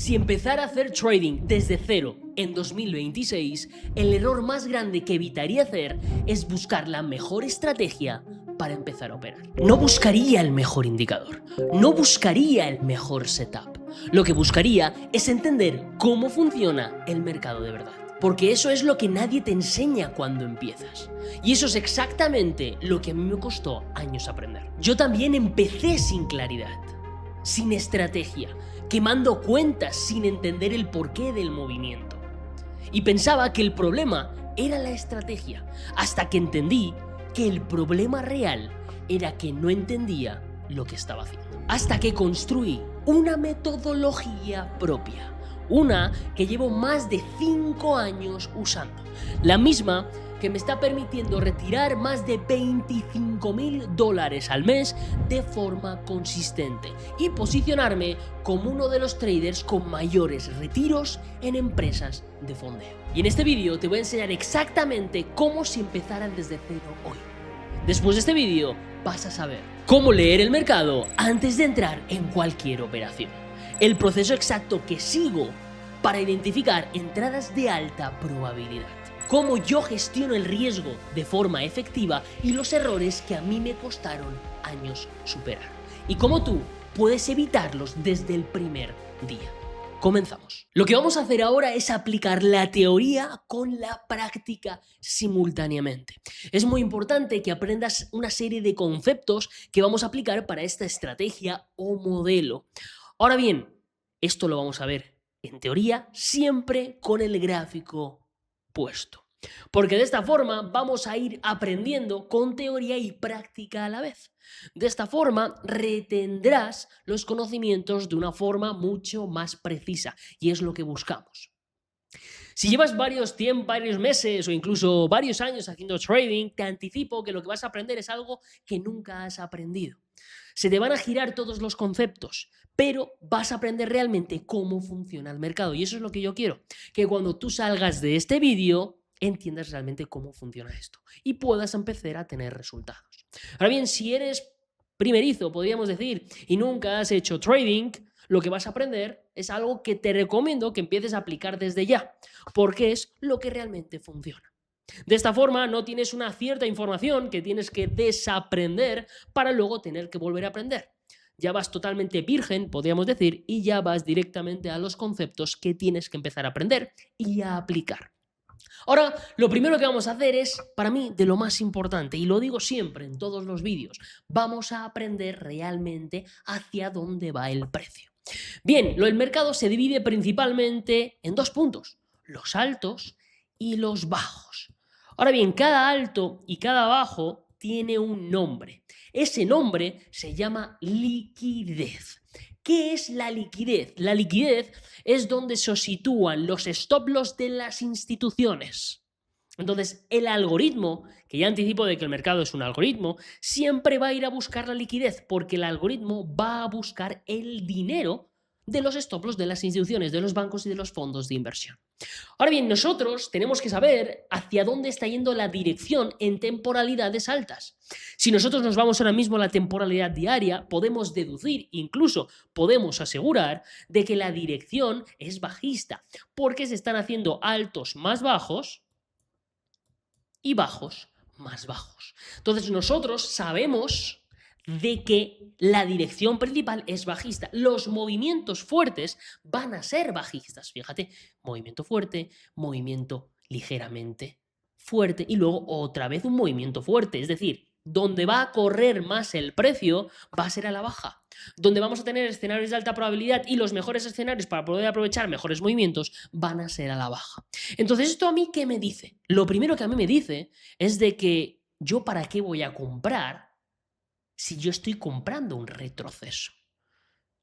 Si empezara a hacer trading desde cero en 2026, el error más grande que evitaría hacer es buscar la mejor estrategia para empezar a operar. No buscaría el mejor indicador, no buscaría el mejor setup. Lo que buscaría es entender cómo funciona el mercado de verdad. Porque eso es lo que nadie te enseña cuando empiezas. Y eso es exactamente lo que a mí me costó años aprender. Yo también empecé sin claridad, sin estrategia, quemando cuentas sin entender el porqué del movimiento. Y pensaba que el problema era la estrategia, hasta que entendí que el problema real era que no entendía lo que estaba haciendo. Hasta que construí una metodología propia. Una que llevo más de 5 años usando. La misma que me está permitiendo retirar más de $25,000 al mes de forma consistente y posicionarme como uno de los traders con mayores retiros en empresas de fondeo. Y en este vídeo te voy a enseñar exactamente cómo si empezaran desde cero hoy. Después de este vídeo vas a saber cómo leer el mercado antes de entrar en cualquier operación. El proceso exacto que sigo para identificar entradas de alta probabilidad. Cómo yo gestiono el riesgo de forma efectiva y los errores que a mí me costaron años superar. Y cómo tú puedes evitarlos desde el primer día. Comenzamos. Lo que vamos a hacer ahora es aplicar la teoría con la práctica simultáneamente. Es muy importante que aprendas una serie de conceptos que vamos a aplicar para esta estrategia o modelo. Ahora bien, esto lo vamos a ver en teoría siempre con el gráfico puesto. Porque de esta forma vamos a ir aprendiendo con teoría y práctica a la vez. De esta forma retendrás los conocimientos de una forma mucho más precisa y es lo que buscamos. Si llevas varios meses o incluso varios años haciendo trading, te anticipo que lo que vas a aprender es algo que nunca has aprendido. Se te van a girar todos los conceptos, pero vas a aprender realmente cómo funciona el mercado. Y eso es lo que yo quiero, que cuando tú salgas de este vídeo entiendas realmente cómo funciona esto y puedas empezar a tener resultados. Ahora bien, si eres primerizo, podríamos decir, y nunca has hecho trading, lo que vas a aprender es algo que te recomiendo que empieces a aplicar desde ya, porque es lo que realmente funciona. De esta forma no tienes una cierta información que tienes que desaprender para luego tener que volver a aprender. Ya vas totalmente virgen, podríamos decir, y ya vas directamente a los conceptos que tienes que empezar a aprender y a aplicar. Ahora, lo primero que vamos a hacer es, para mí, de lo más importante, y lo digo siempre en todos los vídeos, vamos a aprender realmente hacia dónde va el precio. Bien, el mercado se divide principalmente en dos puntos, los altos y los bajos. Ahora bien, cada alto y cada bajo tiene un nombre. Ese nombre se llama liquidez. ¿Qué es la liquidez? La liquidez es donde se sitúan los stop loss de las instituciones. Entonces, el algoritmo, que ya anticipo de que el mercado es un algoritmo, siempre va a ir a buscar la liquidez porque el algoritmo va a buscar el dinero de los stop loss de las instituciones, de los bancos y de los fondos de inversión. Ahora bien, nosotros tenemos que saber hacia dónde está yendo la dirección en temporalidades altas. Si nosotros nos vamos ahora mismo a la temporalidad diaria, podemos deducir, incluso podemos asegurar, de que la dirección es bajista, porque se están haciendo altos más bajos y bajos más bajos. Entonces nosotros sabemos de que la dirección principal es bajista. Los movimientos fuertes van a ser bajistas. Fíjate, movimiento fuerte, movimiento ligeramente fuerte y luego otra vez un movimiento fuerte. Es decir, donde va a correr más el precio va a ser a la baja. Donde vamos a tener escenarios de alta probabilidad y los mejores escenarios para poder aprovechar mejores movimientos van a ser a la baja. Entonces, ¿esto a mí qué me dice? Lo primero que a mí me dice es de que yo para qué voy a comprar si yo estoy comprando un retroceso.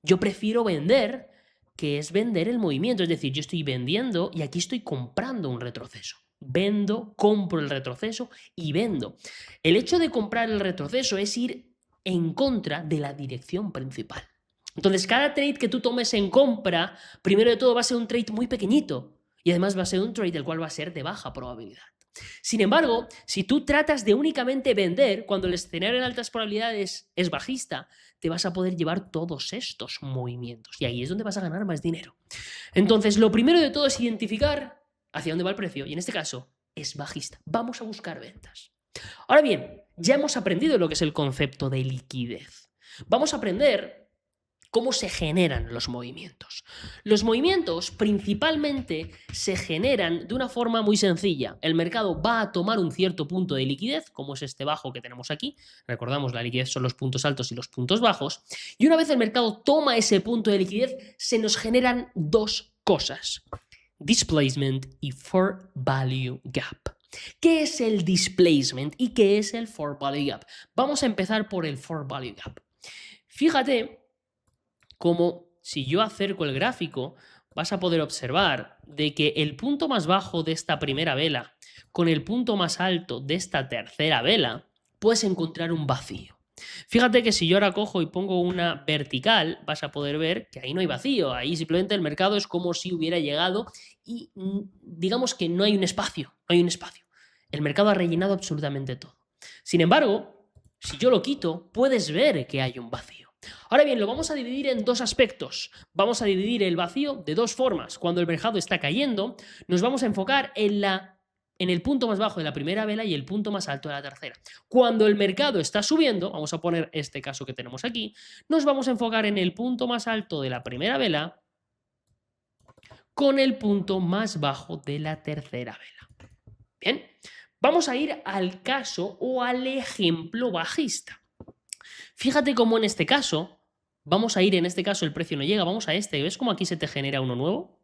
Yo prefiero vender, que es vender el movimiento. Es decir, yo estoy vendiendo y aquí estoy comprando un retroceso. Vendo, compro el retroceso y vendo. El hecho de comprar el retroceso es ir en contra de la dirección principal. Entonces, cada trade que tú tomes en compra, primero de todo va a ser un trade muy pequeñito y además va a ser un trade el cual va a ser de baja probabilidad. Sin embargo, si tú tratas de únicamente vender cuando el escenario en altas probabilidades es bajista, te vas a poder llevar todos estos movimientos y ahí es donde vas a ganar más dinero. Entonces, lo primero de todo es identificar hacia dónde va el precio, y en este caso es bajista. Vamos a buscar ventas. Ahora bien, ya hemos aprendido lo que es el concepto de liquidez. Vamos a aprender cómo se generan los movimientos. Los movimientos principalmente se generan de una forma muy sencilla. El mercado va a tomar un cierto punto de liquidez, como es este bajo que tenemos aquí. Recordamos, la liquidez son los puntos altos y los puntos bajos. Y una vez el mercado toma ese punto de liquidez, se nos generan dos cosas: displacement y for value gap. ¿Qué es el displacement y qué es el for value gap? Vamos a empezar por el for value gap. Fíjate como si yo acerco el gráfico, vas a poder observar de que el punto más bajo de esta primera vela con el punto más alto de esta tercera vela, puedes encontrar un vacío. Fíjate que si yo ahora cojo y pongo una vertical, vas a poder ver que ahí no hay vacío, ahí simplemente el mercado es como si hubiera llegado y digamos que no hay un espacio, no hay un espacio. El mercado ha rellenado absolutamente todo. Sin embargo, si yo lo quito, puedes ver que hay un vacío. Ahora bien, lo vamos a dividir en dos aspectos. Vamos a dividir el vacío de dos formas. Cuando el mercado está cayendo, nos vamos a enfocar en el punto más bajo de la primera vela y el punto más alto de la tercera. Cuando el mercado está subiendo, vamos a poner este caso que tenemos aquí, nos vamos a enfocar en el punto más alto de la primera vela con el punto más bajo de la tercera vela. Bien, vamos a ir al caso o al ejemplo bajista. Fíjate cómo en este caso, vamos a ir, en este caso el precio no llega, vamos a este, ¿ves cómo aquí se te genera uno nuevo?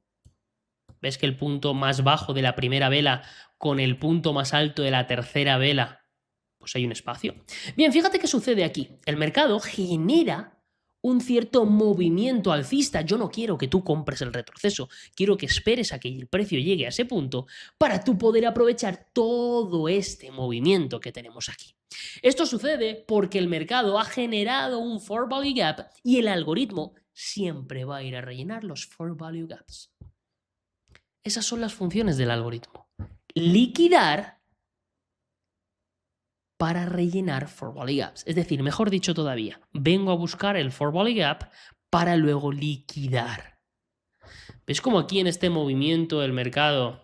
¿Ves que el punto más bajo de la primera vela con el punto más alto de la tercera vela, pues hay un espacio? Bien, fíjate qué sucede aquí. El mercado genera un cierto movimiento alcista. Yo no quiero que tú compres el retroceso, quiero que esperes a que el precio llegue a ese punto para tú poder aprovechar todo este movimiento que tenemos aquí. Esto sucede porque el mercado ha generado un for value gap y el algoritmo siempre va a ir a rellenar los for value gaps. Esas son las funciones del algoritmo. Liquidar para rellenar for value gaps. Es decir, mejor dicho todavía, vengo a buscar el for value gap para luego liquidar. ¿Ves cómo aquí en este movimiento el mercado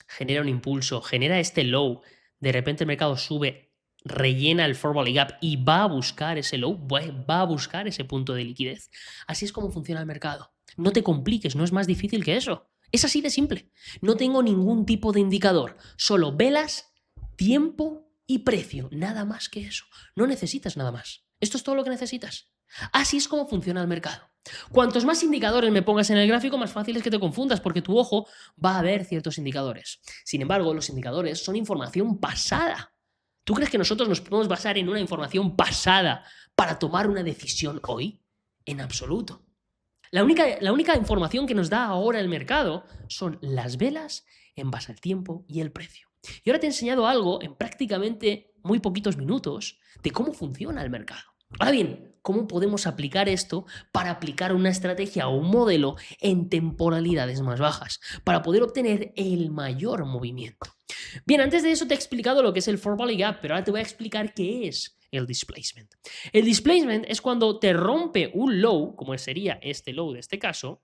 genera un impulso, genera este low, de repente el mercado sube, rellena el for value gap y va a buscar ese low, va a buscar ese punto de liquidez? Así es como funciona el mercado. No te compliques, no es más difícil que eso. Es así de simple. No tengo ningún tipo de indicador, solo velas, tiempo y precio, nada más que eso. No necesitas nada más. Esto es todo lo que necesitas. Así es como funciona el mercado. Cuantos más indicadores me pongas en el gráfico, más fácil es que te confundas, porque tu ojo va a ver ciertos indicadores. Sin embargo, los indicadores son información pasada. ¿Tú crees que nosotros nos podemos basar en una información pasada para tomar una decisión hoy? En absoluto. La única información que nos da ahora el mercado son las velas en base al tiempo y el precio. Y ahora te he enseñado algo en prácticamente muy poquitos minutos de cómo funciona el mercado. Ahora bien, ¿cómo podemos aplicar esto para aplicar una estrategia o un modelo en temporalidades más bajas, para poder obtener el mayor movimiento? Bien, antes de eso te he explicado lo que es el for value gap, pero ahora te voy a explicar qué es el displacement. El displacement es cuando te rompe un low, como sería este low de este caso.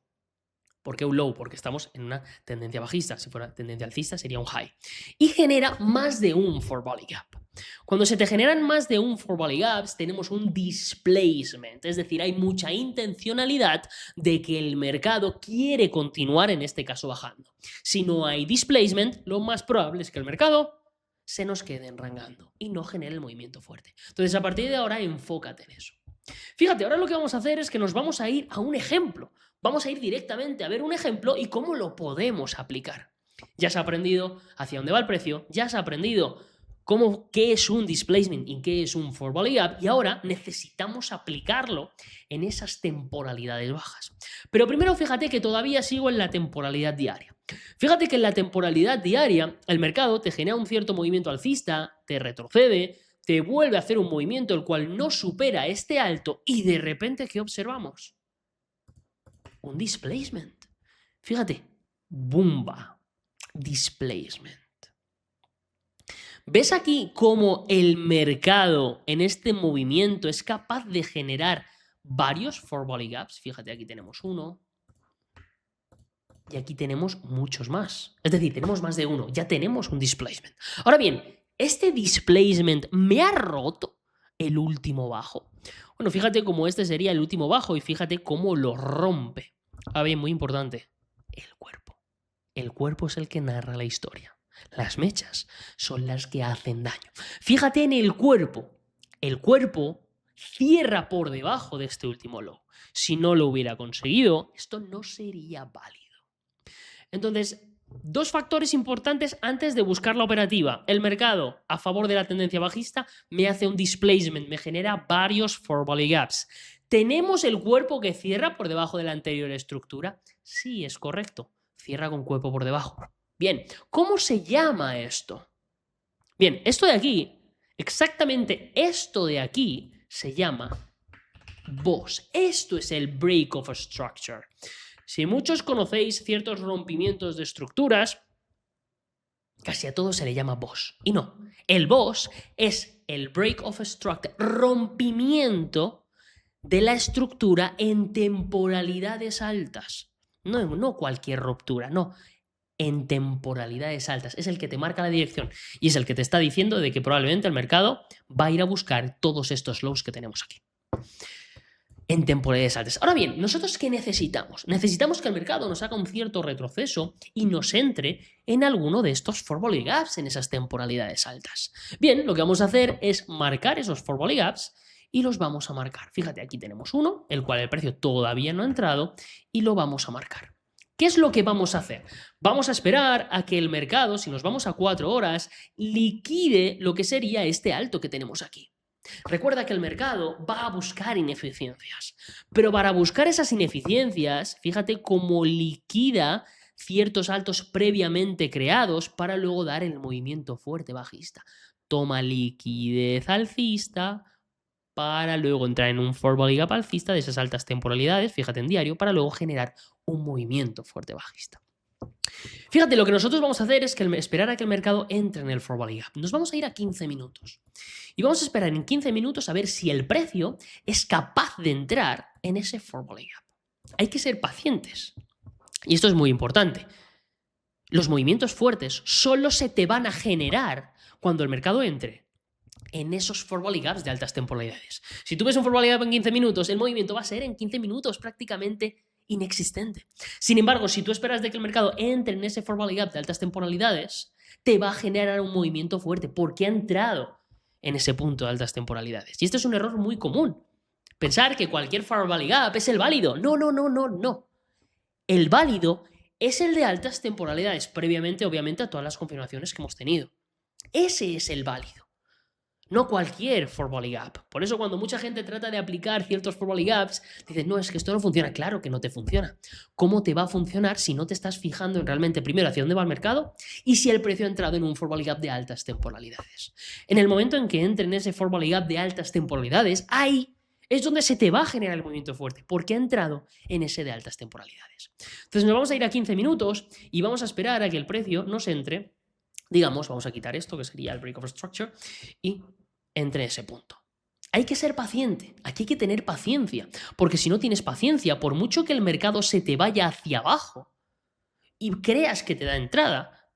¿Por qué un low? Porque estamos en una tendencia bajista. Si fuera tendencia alcista sería un high. Y genera más de un for value gap. Cuando se te generan más de un for value gaps, tenemos un displacement. Es decir, hay mucha intencionalidad de que el mercado quiere continuar, en este caso, bajando. Si no hay displacement, lo más probable es que el mercado se nos quede enrangando y no genere el movimiento fuerte. Entonces, a partir de ahora, enfócate en eso. Fíjate, ahora lo que vamos a hacer es que nos vamos a ir a un ejemplo. Vamos a ir directamente a ver un ejemplo y cómo lo podemos aplicar. Ya has aprendido hacia dónde va el precio, ya has aprendido qué es un displacement y qué es un for value gap, y ahora necesitamos aplicarlo en esas temporalidades bajas. Pero primero fíjate que todavía sigo en la temporalidad diaria. Fíjate que en la temporalidad diaria el mercado te genera un cierto movimiento alcista, te retrocede, te vuelve a hacer un movimiento el cual no supera este alto y de repente, ¿qué observamos? Un displacement. Fíjate, ¡bumba! Displacement. ¿Ves aquí cómo el mercado en este movimiento es capaz de generar varios for value gaps? Fíjate, aquí tenemos uno, Y aquí tenemos muchos más. Es decir, tenemos más de uno. Ya tenemos un displacement. Ahora bien, ¿este displacement me ha roto el último bajo? Bueno, fíjate cómo este sería el último bajo y fíjate cómo lo rompe. Ahora bien, muy importante, el cuerpo. El cuerpo es el que narra la historia. Las mechas son las que hacen daño. Fíjate en el cuerpo. El cuerpo cierra por debajo de este último low. Si no lo hubiera conseguido, esto no sería válido. Entonces, dos factores importantes antes de buscar la operativa. El mercado, a favor de la tendencia bajista, me hace un displacement, me genera varios four volley gaps. ¿Tenemos el cuerpo que cierra por debajo de la anterior estructura? Sí, es correcto. Cierra con cuerpo por debajo. Bien, ¿cómo se llama esto? Bien, esto de aquí, exactamente esto de aquí, se llama BOS. Esto es el break of a structure. Si muchos conocéis ciertos rompimientos de estructuras, casi a todos se le llama BOS. Y no, el BOS es el break of a structure, rompimiento de la estructura en temporalidades altas. No cualquier ruptura, no. En temporalidades altas. Es el que te marca la dirección y es el que te está diciendo de que probablemente el mercado va a ir a buscar todos estos lows que tenemos aquí. En temporalidades altas. Ahora bien, ¿nosotros qué necesitamos? Necesitamos que el mercado nos haga un cierto retroceso y nos entre en alguno de estos four volley gaps en esas temporalidades altas. Bien, lo que vamos a hacer es marcar esos four volley gaps y los vamos a marcar. Fíjate, aquí tenemos uno, el cual el precio todavía no ha entrado y lo vamos a marcar. ¿Qué es lo que vamos a hacer? Vamos a esperar a que el mercado, si nos vamos a 4 horas, liquide lo que sería este alto que tenemos aquí. Recuerda que el mercado va a buscar ineficiencias, pero para buscar esas ineficiencias, fíjate cómo liquida ciertos altos previamente creados para luego dar el movimiento fuerte bajista. Toma liquidez alcista para luego entrar en un four volley gap alcista de esas altas temporalidades, fíjate en diario, para luego generar un movimiento fuerte bajista. Fíjate, lo que nosotros vamos a hacer es esperar a que el mercado entre en el four volley gap. Nos vamos a ir a 15 minutos. Y vamos a esperar en 15 minutos a ver si el precio es capaz de entrar en ese four volley gap. Hay que ser pacientes. Y esto es muy importante. Los movimientos fuertes solo se te van a generar cuando el mercado entre en esos four volley gaps de altas temporalidades. Si tú ves un four volley gap en 15 minutos, el movimiento va a ser en 15 minutos prácticamente inexistente. Sin embargo, si tú esperas de que el mercado entre en ese four volley gap de altas temporalidades, te va a generar un movimiento fuerte porque ha entrado en ese punto de altas temporalidades. Y este es un error muy común. Pensar que cualquier four volley gap es el válido. No. El válido es el de altas temporalidades, previamente, obviamente, a todas las confirmaciones que hemos tenido. Ese es el válido. No cualquier four volley gap. Por eso cuando mucha gente trata de aplicar ciertos four volley gaps, dicen, no, es que esto no funciona. Claro que no te funciona. ¿Cómo te va a funcionar si no te estás fijando en realmente primero hacia dónde va el mercado y si el precio ha entrado en un four volley gap de altas temporalidades? En el momento en que entre en ese four volley gap de altas temporalidades, ahí es donde se te va a generar el movimiento fuerte, porque ha entrado en ese de altas temporalidades. Entonces nos vamos a ir a 15 minutos y vamos a esperar a que el precio nos entre, digamos, vamos a quitar esto que sería el break of structure y entre ese punto. Hay que ser paciente, aquí hay que tener paciencia, porque si no tienes paciencia, por mucho que el mercado se te vaya hacia abajo y creas que te da entrada,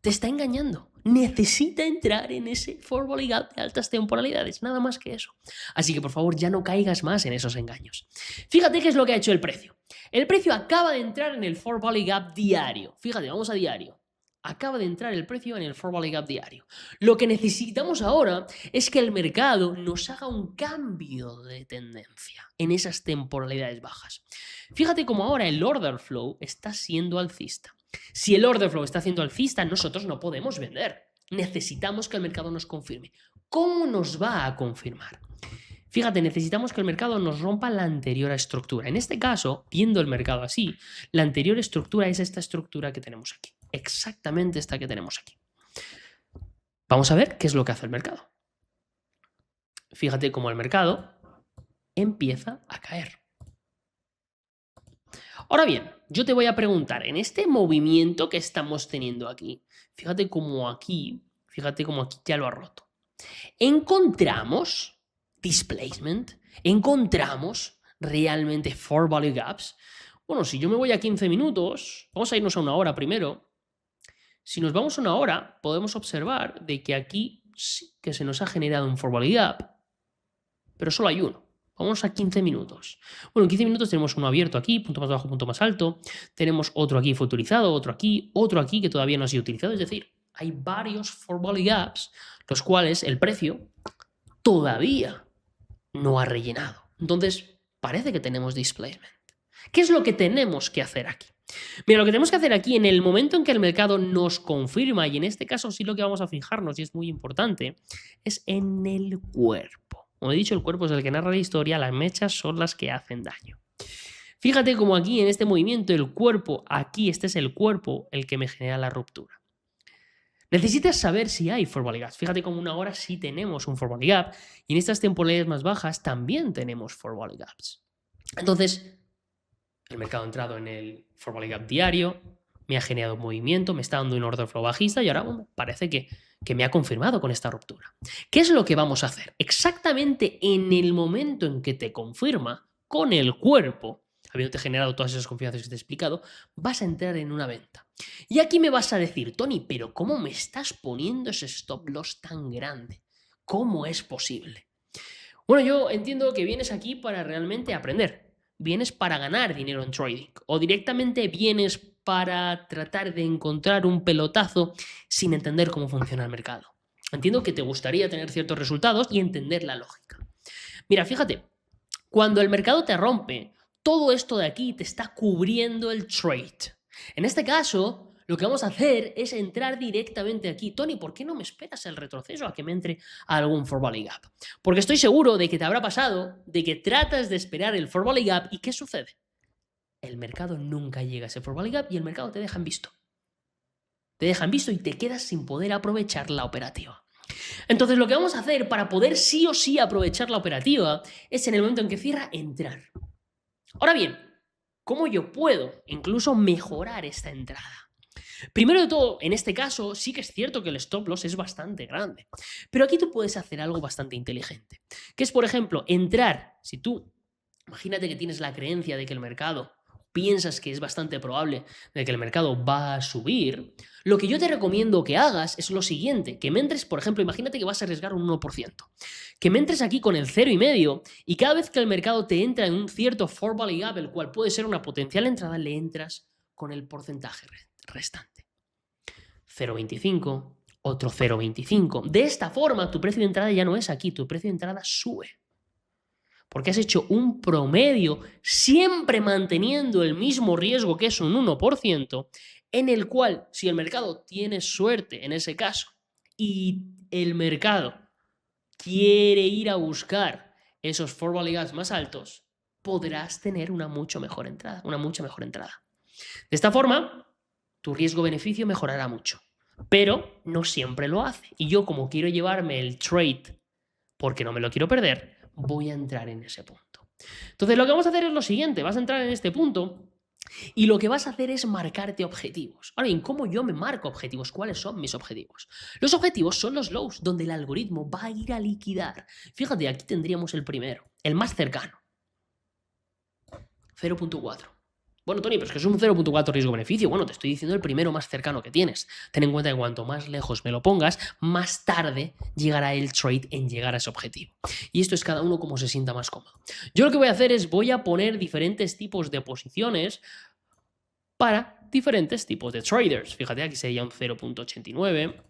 te está engañando. Necesita entrar en ese four volley gap de altas temporalidades, nada más que eso. Así que por favor ya no caigas más en esos engaños. Fíjate qué es lo que ha hecho el precio. El precio acaba de entrar en el four volley gap diario. Fíjate, vamos a diario. Acaba de entrar el precio en el four volley gap diario. Lo que necesitamos ahora es que el mercado nos haga un cambio de tendencia en esas temporalidades bajas. Fíjate cómo ahora el order flow está siendo alcista. Si el order flow está siendo alcista, nosotros no podemos vender. Necesitamos que el mercado nos confirme. ¿Cómo nos va a confirmar? Fíjate, necesitamos que el mercado nos rompa la anterior estructura. En este caso, viendo el mercado así, la anterior estructura es esta estructura que tenemos aquí. Exactamente esta que tenemos aquí. Vamos a ver qué es lo que hace el mercado. Fíjate cómo el mercado empieza a caer. Ahora bien, yo te voy a preguntar, en este movimiento que estamos teniendo aquí, fíjate cómo aquí ya lo ha roto. ¿Encontramos displacement? ¿Encontramos realmente four volley gaps? Bueno, si yo me voy a 15 minutos, vamos a irnos a una hora primero. Si nos vamos a una hora, podemos observar de que aquí sí que se nos ha generado un forward gap, pero solo hay uno. Vamos a 15 minutos. Bueno, en 15 minutos tenemos uno abierto aquí, punto más bajo, punto más alto. Tenemos otro aquí fue utilizado, otro aquí que todavía no ha sido utilizado. Es decir, hay varios forward gaps, los cuales el precio todavía no ha rellenado. Entonces, parece que tenemos displacement. ¿Qué es lo que tenemos que hacer aquí? Mira, lo que tenemos que hacer aquí en el momento en que el mercado nos confirma, y en este caso sí lo que vamos a fijarnos, y es muy importante, es en el cuerpo. Como he dicho, el cuerpo es el que narra la historia, las mechas son las que hacen daño. Fíjate como aquí en este movimiento el cuerpo, aquí este es el cuerpo el que me genera la ruptura. Necesitas saber si hay forward gaps. Fíjate como una hora sí tenemos un forward gap y en estas temporalidades más bajas también tenemos forward gaps. Entonces, el mercado ha entrado en el forward gap diario, me ha generado un movimiento, me está dando un order flow bajista y ahora parece que me ha confirmado con esta ruptura. ¿Qué es lo que vamos a hacer? Exactamente en el momento en que te confirma con el cuerpo, habiéndote generado todas esas confianzas que te he explicado, vas a entrar en una venta. Y aquí me vas a decir, Tony, pero ¿cómo me estás poniendo ese stop loss tan grande? ¿Cómo es posible? Bueno, yo entiendo que vienes aquí para realmente aprender. Vienes para ganar dinero en trading o directamente vienes para tratar de encontrar un pelotazo sin entender cómo funciona el mercado. Entiendo que te gustaría tener ciertos resultados y entender la lógica. Mira, fíjate, cuando el mercado te rompe, todo esto de aquí te está cubriendo el trade. En este caso, lo que vamos a hacer es entrar directamente aquí. Tony, ¿por qué no me esperas el retroceso a que me entre a algún forward gap? Porque estoy seguro de que te habrá pasado de que tratas de esperar el forward gap y ¿qué sucede? El mercado nunca llega a ese forward gap y el mercado te deja en visto. Te deja en visto y te quedas sin poder aprovechar la operativa. Entonces lo que vamos a hacer para poder sí o sí aprovechar la operativa es en el momento en que cierra, entrar. Ahora bien, ¿cómo yo puedo incluso mejorar esta entrada? Primero de todo, en este caso sí que es cierto que el stop loss es bastante grande, pero aquí tú puedes hacer algo bastante inteligente, que es, por ejemplo, entrar, si tú, imagínate que tienes la creencia de que el mercado, piensas que es bastante probable de que el mercado va a subir, lo que yo te recomiendo que hagas es lo siguiente, que me entres, por ejemplo, imagínate que vas a arriesgar un 1%, que me entres aquí con el 0,5 y cada vez que el mercado te entra en un cierto forward gap, el cual puede ser una potencial entrada, le entras con el porcentaje restante. 0,25, otro 0,25. De esta forma, tu precio de entrada ya no es aquí, tu precio de entrada sube. Porque has hecho un promedio siempre manteniendo el mismo riesgo que es un 1%, en el cual, si el mercado tiene suerte en ese caso y el mercado quiere ir a buscar esos forward gaps más altos, podrás tener una mucha mejor entrada. De esta forma, tu riesgo-beneficio mejorará mucho, pero no siempre lo hace. Y yo, como quiero llevarme el trade porque no me lo quiero perder, voy a entrar en ese punto. Entonces, lo que vamos a hacer es lo siguiente. Vas a entrar en este punto y lo que vas a hacer es marcarte objetivos. Ahora bien, ¿cómo yo me marco objetivos? ¿Cuáles son mis objetivos? Los objetivos son los lows, donde el algoritmo va a ir a liquidar. Fíjate, aquí tendríamos el primero, el más cercano. 0,4. Bueno, Tony, pero es que es un 0,4 riesgo-beneficio. Bueno, te estoy diciendo el primero más cercano que tienes. Ten en cuenta que cuanto más lejos me lo pongas, más tarde llegará el trade en llegar a ese objetivo. Y esto es cada uno como se sienta más cómodo. Yo lo que voy a hacer es voy a poner diferentes tipos de posiciones para diferentes tipos de traders. Fíjate, aquí sería un 0,89.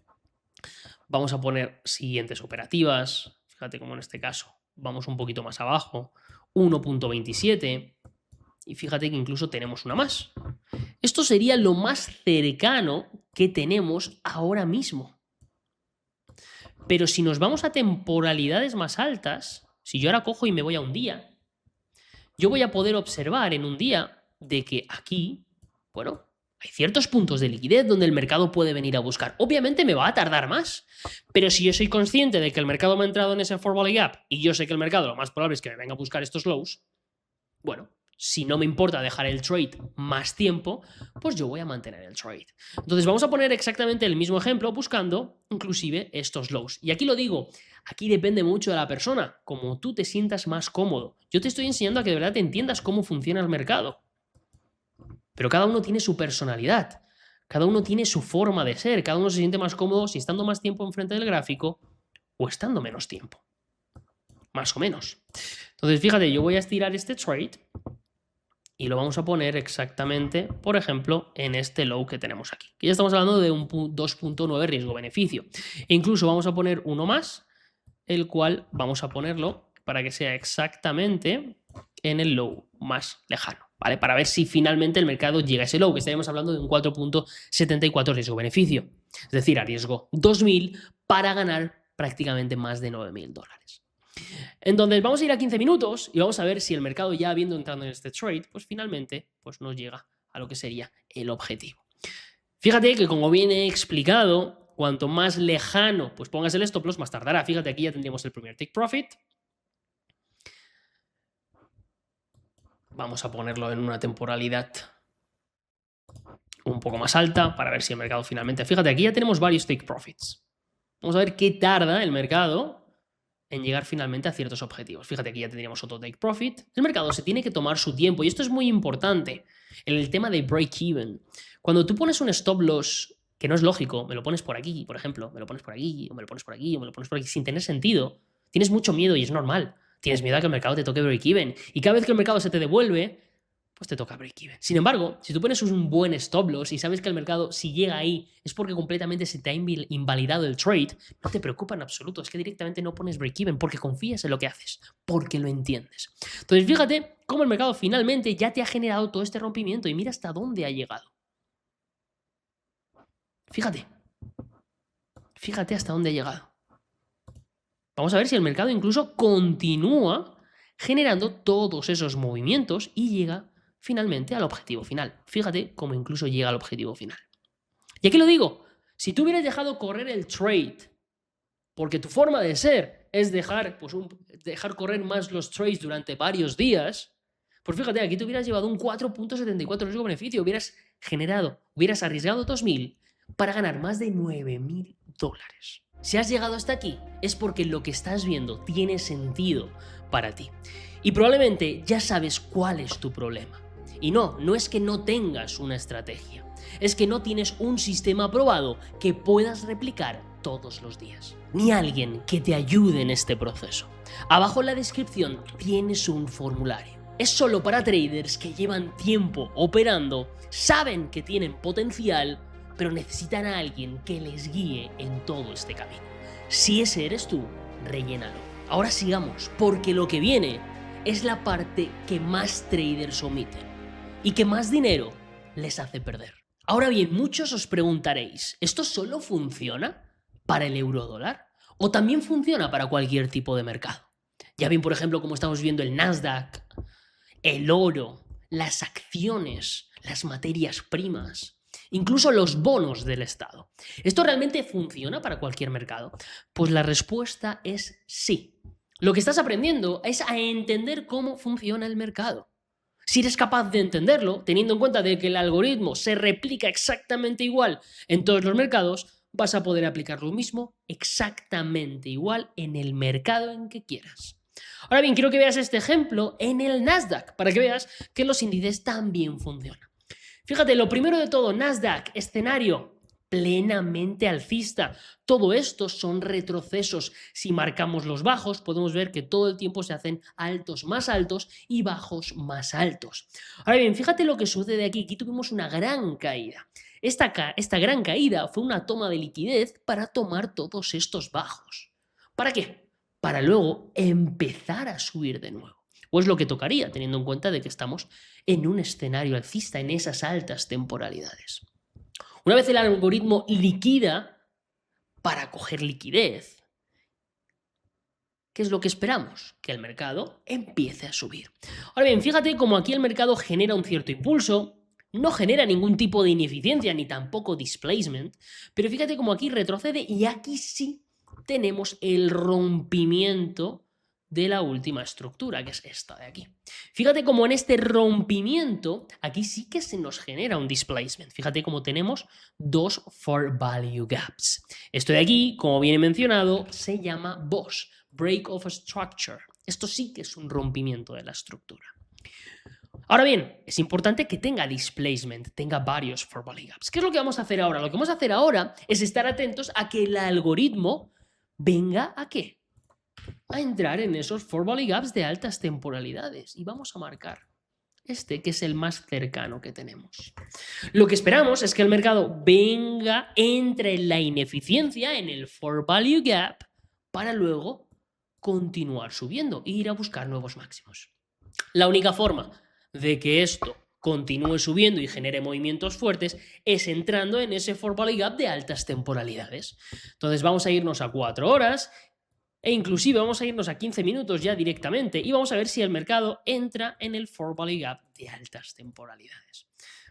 Vamos a poner siguientes operativas. Fíjate como en este caso vamos un poquito más abajo. 1,27. Y fíjate que incluso tenemos una más. Esto sería lo más cercano que tenemos ahora mismo. Pero si nos vamos a temporalidades más altas, si yo ahora cojo y me voy a un día, yo voy a poder observar en un día de que aquí, bueno, hay ciertos puntos de liquidez donde el mercado puede venir a buscar. Obviamente me va a tardar más, pero si yo soy consciente de que el mercado me ha entrado en ese forward gap y yo sé que el mercado lo más probable es que me venga a buscar estos lows, bueno, si no me importa dejar el trade más tiempo, pues yo voy a mantener el trade. Entonces vamos a poner exactamente el mismo ejemplo buscando inclusive estos lows. Y aquí lo digo, aquí depende mucho de la persona, como tú te sientas más cómodo. Yo te estoy enseñando a que de verdad te entiendas cómo funciona el mercado. Pero cada uno tiene su personalidad, cada uno tiene su forma de ser, cada uno se siente más cómodo si estando más tiempo enfrente del gráfico o estando menos tiempo. Más o menos. Entonces, fíjate, yo voy a estirar este trade y lo vamos a poner exactamente, por ejemplo, en este low que tenemos aquí. Que ya estamos hablando de un 2.9 riesgo-beneficio. E incluso vamos a poner uno más, el cual vamos a ponerlo para que sea exactamente en el low más lejano, ¿vale? Para ver si finalmente el mercado llega a ese low, que estaríamos hablando de un 4.74 riesgo-beneficio. Es decir, a riesgo 2.000 para ganar prácticamente más de $9.000. Entonces vamos a ir a 15 minutos y vamos a ver si el mercado, ya habiendo entrado en este trade, pues finalmente pues nos llega a lo que sería el objetivo. Fíjate que, como bien he explicado, cuanto más lejano pues pongas el stop loss, más tardará. Fíjate, aquí ya tendríamos el primer take profit. Vamos a ponerlo en una temporalidad un poco más alta para ver si el mercado finalmente... Fíjate, aquí ya tenemos varios take profits. Vamos a ver qué tarda el mercado en llegar finalmente a ciertos objetivos. Fíjate, aquí ya tendríamos otro take profit. El mercado se tiene que tomar su tiempo y esto es muy importante en el tema de break-even. Cuando tú pones un stop loss que no es lógico, me lo pones por aquí, por ejemplo, me lo pones por aquí, o me lo pones por aquí, o me lo pones por aquí, sin tener sentido, tienes mucho miedo y es normal. Tienes miedo a que el mercado te toque break-even. Y cada vez que el mercado se te devuelve, pues te toca break-even. Sin embargo, si tú pones un buen stop loss y sabes que el mercado, si llega ahí, es porque completamente se te ha invalidado el trade, no te preocupa en absoluto. Es que directamente no pones break-even porque confías en lo que haces, porque lo entiendes. Entonces, fíjate cómo el mercado finalmente ya te ha generado todo este rompimiento y mira hasta dónde ha llegado. Fíjate. Fíjate hasta dónde ha llegado. Vamos a ver si el mercado incluso continúa generando todos esos movimientos y llega finalmente al objetivo final. Fíjate cómo incluso llega al objetivo final. Y aquí lo digo, si tú hubieras dejado correr el trade, porque tu forma de ser es dejar correr más los trades durante varios días, pues fíjate, aquí te hubieras llevado un 4.74 riesgo-beneficio, hubieras arriesgado 2.000 para ganar más de $9.000. Si has llegado hasta aquí, es porque lo que estás viendo tiene sentido para ti. Y probablemente ya sabes cuál es tu problema. Y no es que no tengas una estrategia, es que no tienes un sistema probado que puedas replicar todos los días, ni alguien que te ayude en este proceso. Abajo en la descripción tienes un formulario. Es solo para traders que llevan tiempo operando, saben que tienen potencial, pero necesitan a alguien que les guíe en todo este camino. Si ese eres tú, rellénalo. Ahora sigamos, porque lo que viene es la parte que más traders omiten y que más dinero les hace perder. Ahora bien, muchos os preguntaréis, ¿esto solo funciona para el euro-dólar? ¿O también funciona para cualquier tipo de mercado? Ya bien, por ejemplo, como estamos viendo el Nasdaq, el oro, las acciones, las materias primas, incluso los bonos del Estado. ¿Esto realmente funciona para cualquier mercado? Pues la respuesta es sí. Lo que estás aprendiendo es a entender cómo funciona el mercado. Si eres capaz de entenderlo, teniendo en cuenta de que el algoritmo se replica exactamente igual en todos los mercados, vas a poder aplicar lo mismo exactamente igual en el mercado en que quieras. Ahora bien, quiero que veas este ejemplo en el Nasdaq para que veas que los índices también funcionan. Fíjate, lo primero de todo, Nasdaq, escenario plenamente alcista. Todo esto son retrocesos. Si marcamos los bajos, podemos ver que todo el tiempo se hacen altos más altos y bajos más altos. Ahora bien, fíjate lo que sucede aquí. Aquí tuvimos una gran caída. Esta gran caída fue una toma de liquidez para tomar todos estos bajos. ¿Para qué? Para luego empezar a subir de nuevo. O es lo que tocaría, teniendo en cuenta de que estamos en un escenario alcista, en esas altas temporalidades. Una vez el algoritmo liquida para coger liquidez, ¿qué es lo que esperamos? Que el mercado empiece a subir. Ahora bien, fíjate cómo aquí el mercado genera un cierto impulso, no genera ningún tipo de ineficiencia ni tampoco displacement, pero fíjate cómo aquí retrocede y aquí sí tenemos el rompimiento de la última estructura, que es esta de aquí. Fíjate cómo en este rompimiento, aquí sí que se nos genera un displacement. Fíjate cómo tenemos dos for value gaps. Esto de aquí, como bien he mencionado, se llama BOS, Break of Structure. Esto sí que es un rompimiento de la estructura. Ahora bien, es importante que tenga displacement, tenga varios for volley gaps. ¿Qué es lo que vamos a hacer ahora? Lo que vamos a hacer ahora es estar atentos a que el algoritmo venga ¿a qué? A entrar en esos for volley gaps de altas temporalidades. Y vamos a marcar este, que es el más cercano que tenemos. Lo que esperamos es que el mercado venga, entre en la ineficiencia, en el for value gap, para luego continuar subiendo e ir a buscar nuevos máximos. La única forma de que esto continúe subiendo y genere movimientos fuertes es entrando en ese for value gap de altas temporalidades. Entonces vamos a irnos a 4 horas e inclusive vamos a irnos a 15 minutos ya directamente y vamos a ver si el mercado entra en el for value gap de altas temporalidades.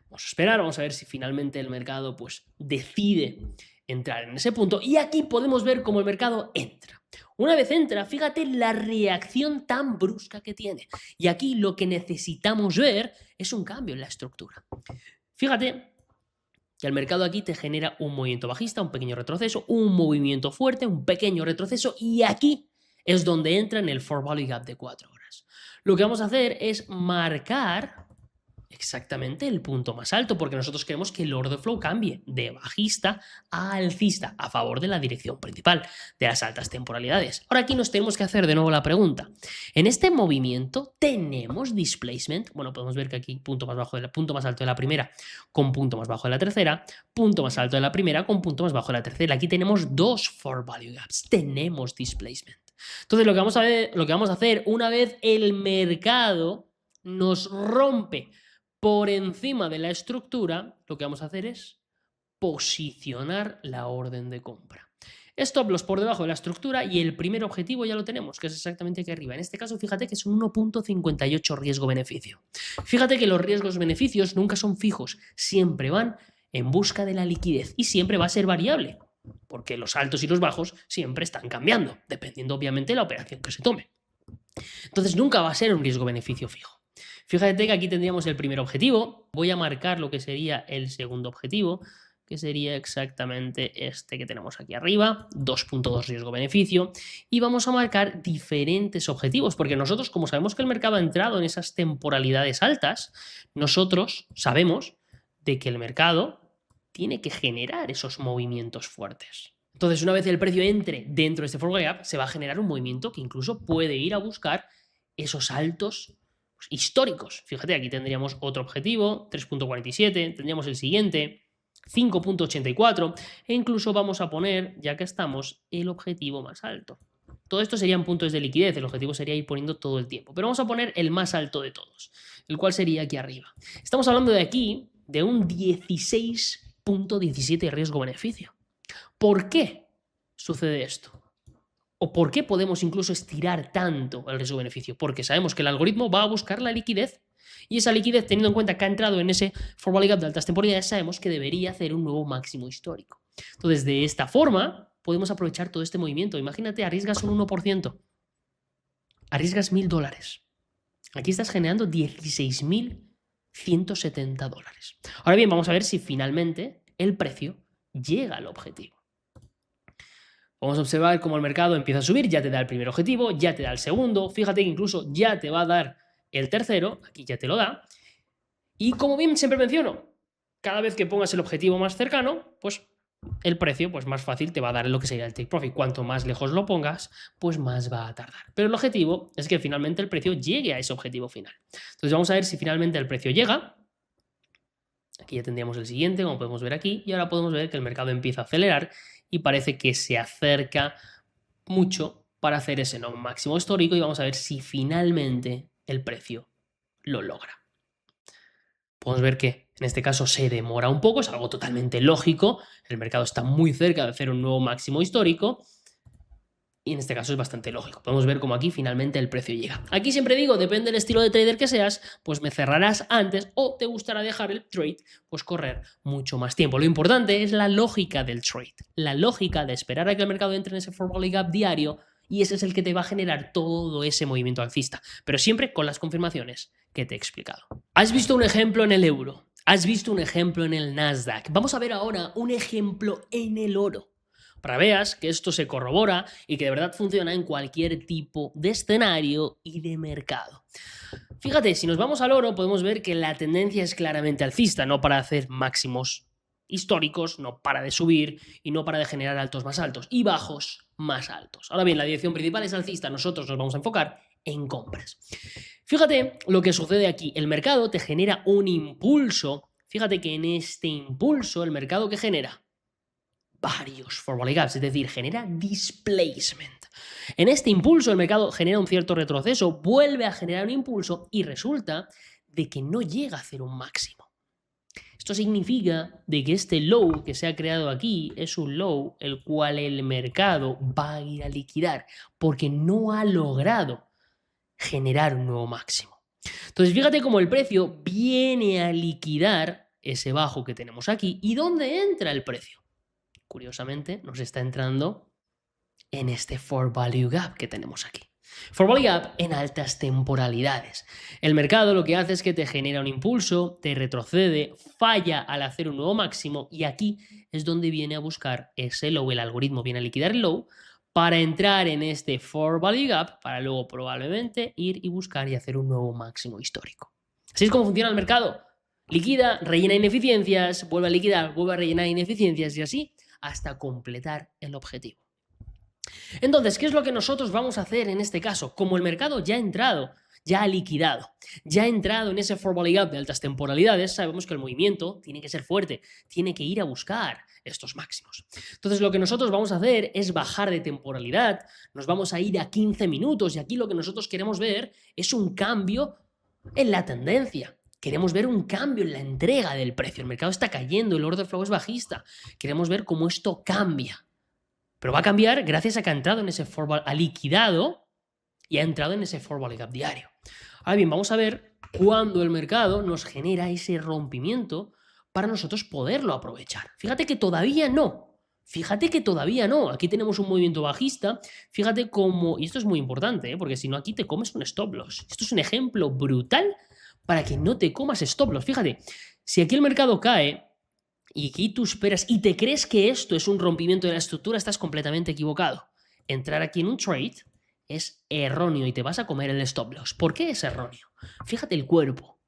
Vamos a esperar, vamos a ver si finalmente el mercado pues decide entrar en ese punto y aquí podemos ver cómo el mercado entra. Una vez entra, fíjate la reacción tan brusca que tiene. Y aquí lo que necesitamos ver es un cambio en la estructura. Fíjate que el mercado aquí te genera un movimiento bajista, un pequeño retroceso, un movimiento fuerte, un pequeño retroceso y aquí es donde entra en el for value gap de 4 horas. Lo que vamos a hacer es marcar exactamente el punto más alto, porque nosotros queremos que el order flow cambie de bajista a alcista a favor de la dirección principal, de las altas temporalidades. Ahora aquí nos tenemos que hacer de nuevo la pregunta. En este movimiento tenemos displacement. Bueno, podemos ver que aquí punto más alto de la primera con punto más bajo de la tercera, punto más alto de la primera con punto más bajo de la tercera. Aquí tenemos dos for value gaps. Tenemos displacement. Entonces lo que vamos a hacer una vez el mercado nos rompe por encima de la estructura, lo que vamos a hacer es posicionar la orden de compra. Stop loss por debajo de la estructura y el primer objetivo ya lo tenemos, que es exactamente aquí arriba. En este caso, fíjate que es un 1.58 riesgo-beneficio. Fíjate que los riesgos-beneficios nunca son fijos, siempre van en busca de la liquidez y siempre va a ser variable, porque los altos y los bajos siempre están cambiando, dependiendo obviamente de la operación que se tome. Entonces nunca va a ser un riesgo-beneficio fijo. Fíjate que aquí tendríamos el primer objetivo. Voy a marcar lo que sería el segundo objetivo, que sería exactamente este que tenemos aquí arriba, 2.2 riesgo-beneficio. Y vamos a marcar diferentes objetivos, porque nosotros, como sabemos que el mercado ha entrado en esas temporalidades altas, nosotros sabemos de que el mercado tiene que generar esos movimientos fuertes. Entonces, una vez el precio entre dentro de este forward gap, se va a generar un movimiento que incluso puede ir a buscar esos altos históricos. Fíjate, aquí tendríamos otro objetivo, 3.47, tendríamos el siguiente, 5.84, e incluso vamos a poner, ya que estamos, el objetivo más alto. Todo esto serían puntos de liquidez, el objetivo sería ir poniendo todo el tiempo, pero vamos a poner el más alto de todos, el cual sería aquí arriba. Estamos hablando de aquí de un 16.17 riesgo-beneficio. ¿Por qué sucede esto? ¿O por qué podemos incluso estirar tanto el riesgo-beneficio? Porque sabemos que el algoritmo va a buscar la liquidez y esa liquidez, teniendo en cuenta que ha entrado en ese for value gap de altas temporalidades, sabemos que debería hacer un nuevo máximo histórico. Entonces, de esta forma, podemos aprovechar todo este movimiento. Imagínate, arriesgas un 1%, arriesgas $1.000. Aquí estás generando $16.170. Ahora bien, vamos a ver si finalmente el precio llega al objetivo. Vamos a observar cómo el mercado empieza a subir, ya te da el primer objetivo, ya te da el segundo, fíjate que incluso ya te va a dar el tercero, aquí ya te lo da. Y como bien siempre menciono, cada vez que pongas el objetivo más cercano, pues el precio pues más fácil te va a dar lo que sería el take profit. Cuanto más lejos lo pongas, pues más va a tardar. Pero el objetivo es que finalmente el precio llegue a ese objetivo final. Entonces vamos a ver si finalmente el precio llega. Aquí ya tendríamos el siguiente, como podemos ver aquí, y ahora podemos ver que el mercado empieza a acelerar y parece que se acerca mucho para hacer ese nuevo máximo histórico y vamos a ver si finalmente el precio lo logra. Podemos ver que en este caso se demora un poco, es algo totalmente lógico, el mercado está muy cerca de hacer un nuevo máximo histórico y en este caso es bastante lógico. Podemos ver cómo aquí finalmente el precio llega. Aquí siempre digo, depende del estilo de trader que seas, pues me cerrarás antes o te gustará dejar el trade, pues correr mucho más tiempo. Lo importante es la lógica del trade, la lógica de esperar a que el mercado entre en ese for value gap diario y ese es el que te va a generar todo ese movimiento alcista, pero siempre con las confirmaciones que te he explicado. ¿Has visto un ejemplo en el euro? ¿Has visto un ejemplo en el Nasdaq? Vamos a ver ahora un ejemplo en el oro, para que veas que esto se corrobora y que de verdad funciona en cualquier tipo de escenario y de mercado. Fíjate, si nos vamos al oro podemos ver que la tendencia es claramente alcista, no para hacer máximos históricos, no para de subir y no para de generar altos más altos y bajos más altos. Ahora bien, la dirección principal es alcista, nosotros nos vamos a enfocar en compras. Fíjate lo que sucede aquí, el mercado te genera un impulso, fíjate que en este impulso el mercado que genera varios forward gaps, es decir, genera displacement. En este impulso el mercado genera un cierto retroceso, vuelve a generar un impulso y resulta de que no llega a hacer un máximo. Esto significa de que este low que se ha creado aquí es un low el cual el mercado va a ir a liquidar porque no ha logrado generar un nuevo máximo. Entonces fíjate cómo el precio viene a liquidar ese bajo que tenemos aquí. ¿Y dónde entra el precio? Curiosamente nos está entrando en este For Value Gap que tenemos aquí. For Value Gap en altas temporalidades. El mercado lo que hace es que te genera un impulso, te retrocede, falla al hacer un nuevo máximo y aquí es donde viene a buscar ese low, el algoritmo viene a liquidar el low para entrar en este For Value Gap para luego probablemente ir y buscar y hacer un nuevo máximo histórico. Así es como funciona el mercado. Liquida, rellena ineficiencias, vuelve a liquidar, vuelve a rellenar ineficiencias y así hasta completar el objetivo. Entonces, ¿qué es lo que nosotros vamos a hacer en este caso? Como el mercado ya ha entrado, ya ha liquidado, ya ha entrado en ese For Value Gap de altas temporalidades, sabemos que el movimiento tiene que ser fuerte, tiene que ir a buscar estos máximos. Entonces, lo que nosotros vamos a hacer es bajar de temporalidad, nos vamos a ir a 15 minutos y aquí lo que nosotros queremos ver es un cambio en la tendencia. Queremos ver un cambio en la entrega del precio. El mercado está cayendo, el order flow es bajista. Queremos ver cómo esto cambia. Pero va a cambiar gracias a que ha entrado en ese forward, ha liquidado y ha entrado en ese For Value Gap diario. Ahora bien, vamos a ver cuándo el mercado nos genera ese rompimiento para nosotros poderlo aprovechar. Fíjate que todavía no. Fíjate que todavía no. Aquí tenemos un movimiento bajista. Fíjate cómo, y esto es muy importante, porque si no aquí te comes un stop loss. Esto es un ejemplo brutal para que no te comas stop loss. Fíjate, si aquí el mercado cae y aquí tú esperas y te crees que esto es un rompimiento de la estructura, estás completamente equivocado. Entrar aquí en un trade es erróneo y te vas a comer el stop loss. ¿Por qué es erróneo? Fíjate el cuerpo.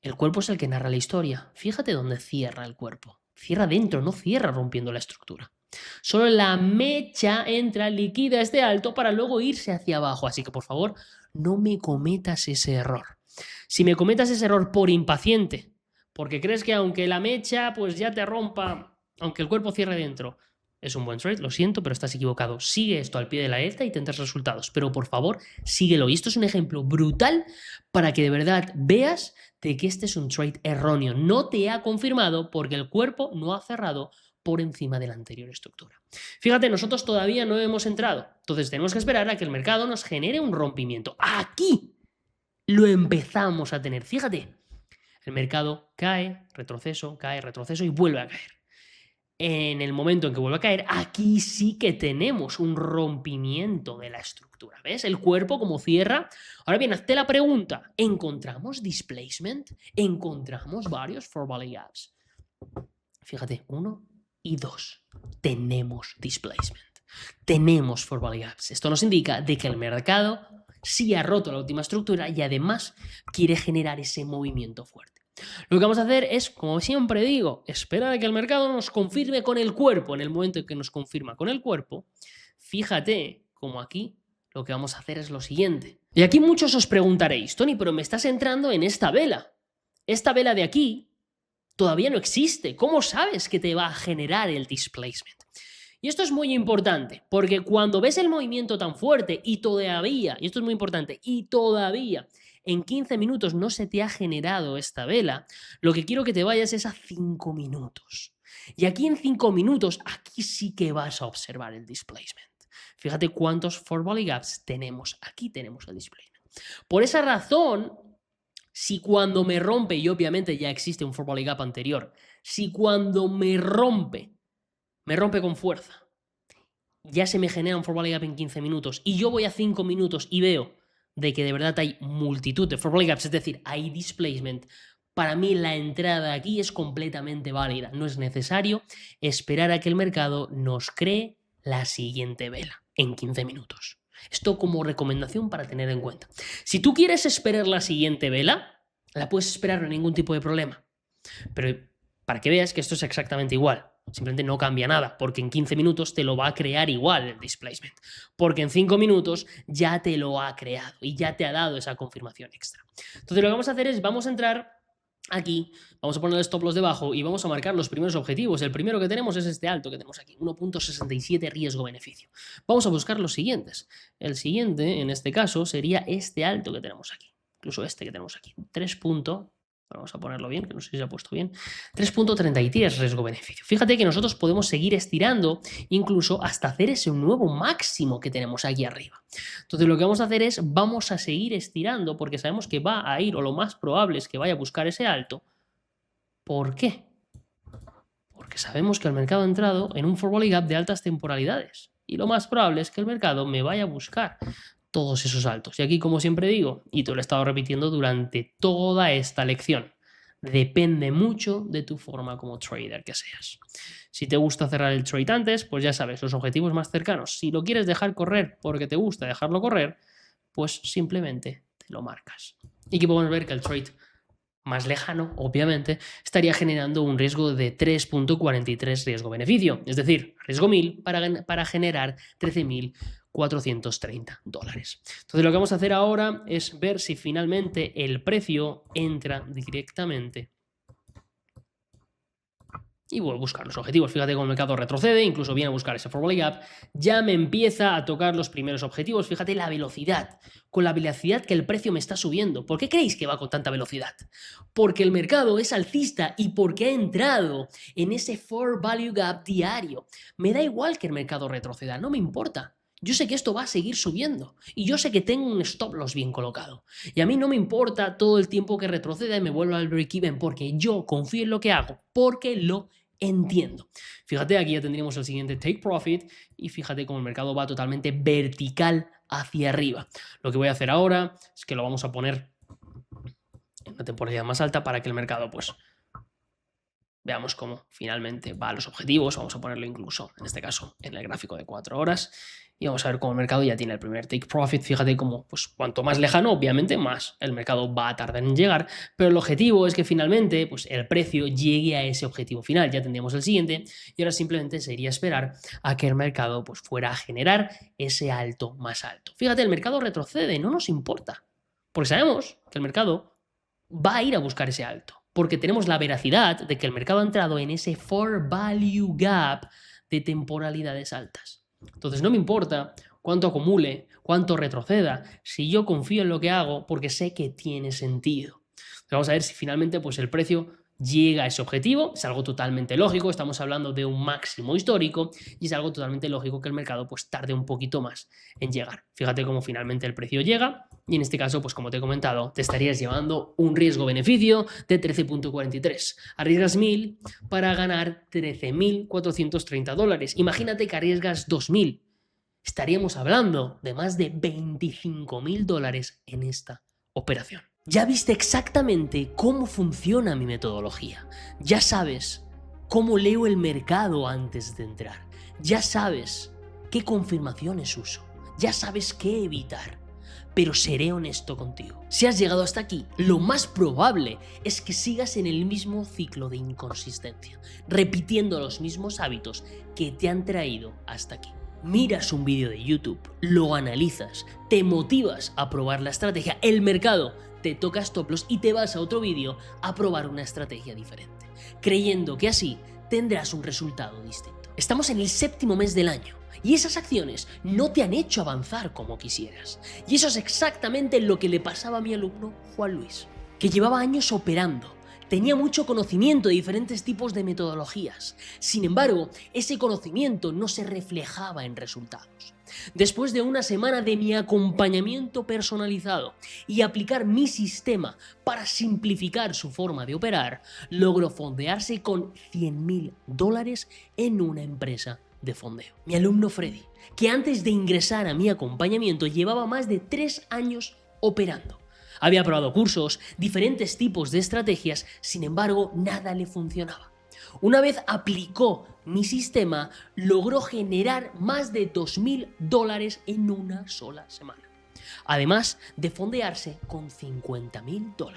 El cuerpo es el que narra la historia. Fíjate dónde cierra el cuerpo. Cierra dentro, no cierra rompiendo la estructura. Solo la mecha entra, liquida este alto para luego irse hacia abajo. Así que por favor, no me cometas ese error. Si me cometas ese error por impaciente, porque crees que aunque la mecha pues ya te rompa, aunque el cuerpo cierre dentro, es un buen trade, lo siento, pero estás equivocado. Sigue esto al pie de la letra y tendrás resultados. Pero por favor, síguelo. Y esto es un ejemplo brutal para que de verdad veas de que este es un trade erróneo. No te ha confirmado porque el cuerpo no ha cerrado por encima de la anterior estructura. Fíjate, nosotros todavía no hemos entrado. Entonces tenemos que esperar a que el mercado nos genere un rompimiento. Aquí lo empezamos a tener. Fíjate, el mercado cae, retroceso y vuelve a caer. En el momento en que vuelve a caer, aquí sí que tenemos un rompimiento de la estructura. ¿Ves? El cuerpo como cierra. Ahora bien, hazte la pregunta. ¿Encontramos displacement? ¿Encontramos varios For Value Gaps? Fíjate, 1 y 2. Tenemos displacement. Tenemos For Value Gaps. Esto nos indica de que el mercado sí ha roto la última estructura y además quiere generar ese movimiento fuerte. Lo que vamos a hacer es, como siempre digo, esperar a que el mercado nos confirme con el cuerpo. En el momento en que nos confirma con el cuerpo, fíjate como aquí lo que vamos a hacer es lo siguiente. Y aquí muchos os preguntaréis, Tony, pero me estás entrando en esta vela. Esta vela de aquí todavía no existe. ¿Cómo sabes que te va a generar el displacement? Y esto es muy importante, porque cuando ves el movimiento tan fuerte y todavía, y esto es muy importante, y todavía en 15 minutos no se te ha generado esta vela, lo que quiero que te vayas es a 5 minutos. Y aquí en 5 minutos, aquí sí que vas a observar el displacement. Fíjate cuántos For Value Gaps tenemos. Aquí tenemos el displacement. Por esa razón, si cuando me rompe, y obviamente ya existe un For Value Gap anterior, si cuando me rompe con fuerza, ya se me genera un For Value Gap en 15 minutos y yo voy a 5 minutos y veo de que de verdad hay multitud de For Value Gaps, es decir, hay displacement, para mí la entrada aquí es completamente válida. No es necesario esperar a que el mercado nos cree la siguiente vela en 15 minutos. Esto como recomendación para tener en cuenta. Si tú quieres esperar la siguiente vela, la puedes esperar sin ningún tipo de problema. Pero para que veas que esto es exactamente igual. Simplemente no cambia nada, porque en 15 minutos te lo va a crear igual el displacement. Porque en 5 minutos ya te lo ha creado y ya te ha dado esa confirmación extra. Entonces lo que vamos a hacer es, vamos a entrar aquí, vamos a poner el stop loss debajo y vamos a marcar los primeros objetivos. El primero que tenemos es este alto que tenemos aquí, 1.67 riesgo-beneficio. Vamos a buscar los siguientes. El siguiente, en este caso, sería este alto que tenemos aquí. Incluso este que tenemos aquí, 3. Vamos a ponerlo bien, que no sé si se ha puesto bien. 3.33 riesgo-beneficio. Fíjate que nosotros podemos seguir estirando incluso hasta hacer ese nuevo máximo que tenemos aquí arriba. Entonces lo que vamos a hacer es, vamos a seguir estirando porque sabemos que va a ir, o lo más probable es que vaya a buscar ese alto. ¿Por qué? Porque sabemos que el mercado ha entrado en un forward gap de altas temporalidades. Y lo más probable es que el mercado me vaya a buscar todos esos altos. Y aquí, como siempre digo, y te lo he estado repitiendo durante toda esta lección, depende mucho de tu forma como trader que seas. Si te gusta cerrar el trade antes, pues ya sabes, los objetivos más cercanos. Si lo quieres dejar correr porque te gusta dejarlo correr, pues simplemente te lo marcas. Y aquí podemos ver que el trade más lejano, obviamente, estaría generando un riesgo de 3.43 riesgo-beneficio, es decir, riesgo 1000 para generar 13.430 dólares. Entonces lo que vamos a hacer ahora es ver si finalmente el precio entra directamente y voy a buscar los objetivos. Fíjate cómo el mercado retrocede, incluso viene a buscar ese forward gap, ya me empieza a tocar los primeros objetivos. Fíjate la velocidad, con la velocidad que el precio me está subiendo. ¿Por qué creéis que va con tanta velocidad? Porque el mercado es alcista y porque ha entrado en ese forward value gap diario. Me da igual que el mercado retroceda, no me importa. Yo sé que esto va a seguir subiendo y yo sé que tengo un stop loss bien colocado. Y a mí no me importa todo el tiempo que retroceda y me vuelva al break-even porque yo confío en lo que hago, porque lo entiendo. Fíjate, aquí ya tendríamos el siguiente take profit y fíjate cómo el mercado va totalmente vertical hacia arriba. Lo que voy a hacer ahora es que lo vamos a poner en una temporalidad más alta para que el mercado pues veamos cómo finalmente va a los objetivos. Vamos a ponerlo incluso, en este caso, en el gráfico de 4 horas. Y vamos a ver cómo el mercado ya tiene el primer take profit. Fíjate cómo, pues, cuanto más lejano, obviamente, más el mercado va a tardar en llegar. Pero el objetivo es que finalmente pues, el precio llegue a ese objetivo final. Ya tendríamos el siguiente. Y ahora simplemente sería esperar a que el mercado pues, fuera a generar ese alto más alto. Fíjate, el mercado retrocede, no nos importa. Porque sabemos que el mercado va a ir a buscar ese alto. Porque tenemos la veracidad de que el mercado ha entrado en ese for value gap de temporalidades altas. Entonces no me importa cuánto acumule, cuánto retroceda, si yo confío en lo que hago porque sé que tiene sentido. Entonces vamos a ver si finalmente pues, el precio llega a ese objetivo. Es algo totalmente lógico, estamos hablando de un máximo histórico y es algo totalmente lógico que el mercado pues, tarde un poquito más en llegar. Fíjate cómo finalmente el precio llega y en este caso, pues como te he comentado, te estarías llevando un riesgo-beneficio de 13.43. Arriesgas 1000 para ganar 13.430 dólares. Imagínate que arriesgas 2000. Estaríamos hablando de más de 25.000 dólares en esta operación. Ya viste exactamente cómo funciona mi metodología. Ya sabes cómo leo el mercado antes de entrar. Ya sabes qué confirmaciones uso. Ya sabes qué evitar. Pero seré honesto contigo. Si has llegado hasta aquí, lo más probable es que sigas en el mismo ciclo de inconsistencia, repitiendo los mismos hábitos que te han traído hasta aquí. Miras un vídeo de YouTube, lo analizas, te motivas a probar la estrategia, el mercado te toca stop loss y te vas a otro vídeo a probar una estrategia diferente, creyendo que así tendrás un resultado distinto. Estamos en el 7º mes del año y esas acciones no te han hecho avanzar como quisieras. Y eso es exactamente lo que le pasaba a mi alumno Juan Luis, que llevaba años operando. Tenía mucho conocimiento de diferentes tipos de metodologías. Sin embargo, ese conocimiento no se reflejaba en resultados. Después de una semana de mi acompañamiento personalizado y aplicar mi sistema para simplificar su forma de operar, logró fondearse con 100.000 dólares en una empresa de fondeo. Mi alumno Freddy, que antes de ingresar a mi acompañamiento llevaba más de 3 años operando. Había probado cursos, diferentes tipos de estrategias, sin embargo, nada le funcionaba. Una vez aplicó mi sistema, logró generar más de $2.000 en una sola semana, además de fondearse con $50.000.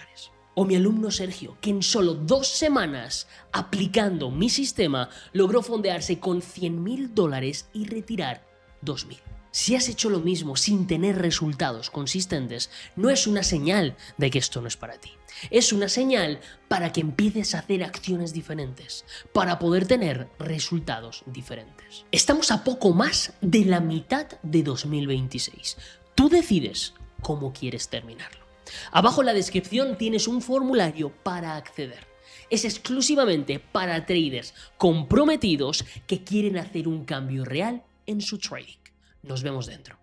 O mi alumno Sergio, que en solo 2 semanas aplicando mi sistema logró fondearse con $100.000 y retirar 2.000. Si has hecho lo mismo sin tener resultados consistentes, no es una señal de que esto no es para ti. Es una señal para que empieces a hacer acciones diferentes, para poder tener resultados diferentes. Estamos a poco más de la mitad de 2026. Tú decides cómo quieres terminarlo. Abajo en la descripción tienes un formulario para acceder. Es exclusivamente para traders comprometidos que quieren hacer un cambio real en su trading. Nos vemos dentro.